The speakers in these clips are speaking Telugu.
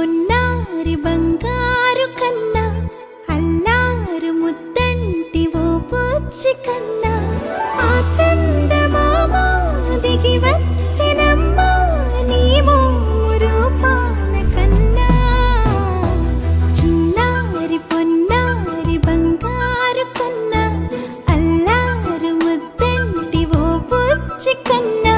పొన్నారి బంగారు కన్నా అల్లారు ముద్దంటి ఓ పూచి కన్నా ఆ చందమామ దిగి వచ్చినమ్మ నీ రూపాన కన్నా చిన్నారి పొన్నారి బంగారు కన్నా అల్లారు ముద్దంటి ఓ పూచి కన్నా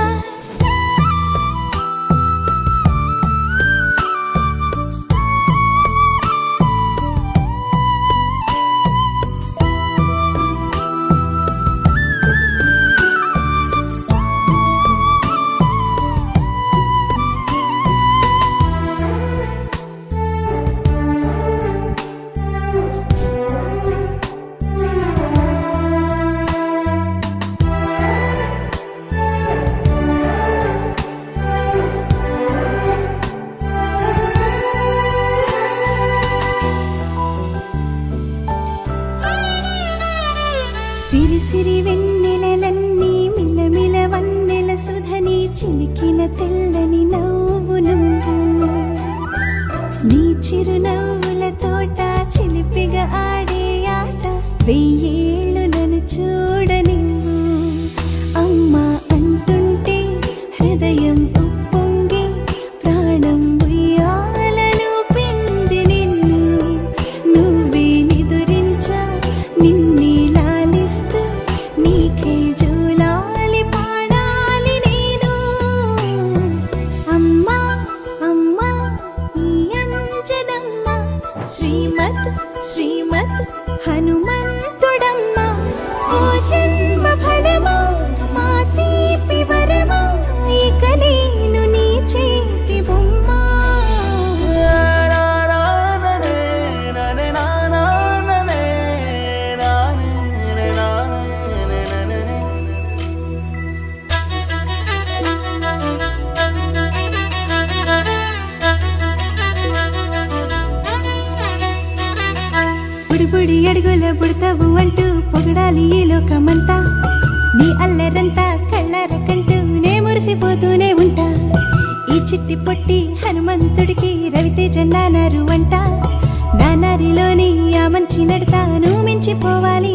సిరి సిరి వెన్నెలలన్నీ మిలమిల వన్నెల సుధని చిలికిన తెల్లని నవ్వు నువ్వు నీ చిరునవ్వుల తోట చిలిపిగా ఆడే ఆట వెయ్యేళ్ళు నన్ను చూడనివ్వు అమ్మా అంటుంటే హృదయం ఉప్పొంగి ప్రాణం ఉయ్యాలలో పిండి నిన్ను నువ్వే నిదురించా నిన్నే నీకే జోలాలి పాడాలి నేను అమ్మా అమ్మా ఈ అంజనమ్మ శ్రీమత్ శ్రీమత్ హనుమంతుడమ్మ ఓ జన్మ ఫలమా మా తీపి వరమా ఇక నేను నీ చేతి బొమ్మ బుడి అడుగుల బుడతావు అంటూ పొగడాలి ఈ లోకమంతా నీ అల్లరంతా కళ్ళారకంటూ నే మురిసిపోతూనే ఉంటా ఈ చిట్టి పొట్టి హనుమంతుడికి రవితేజ నానారు అంట నానారిలోని ఆ మంచి నడతాను మించిపోవాలి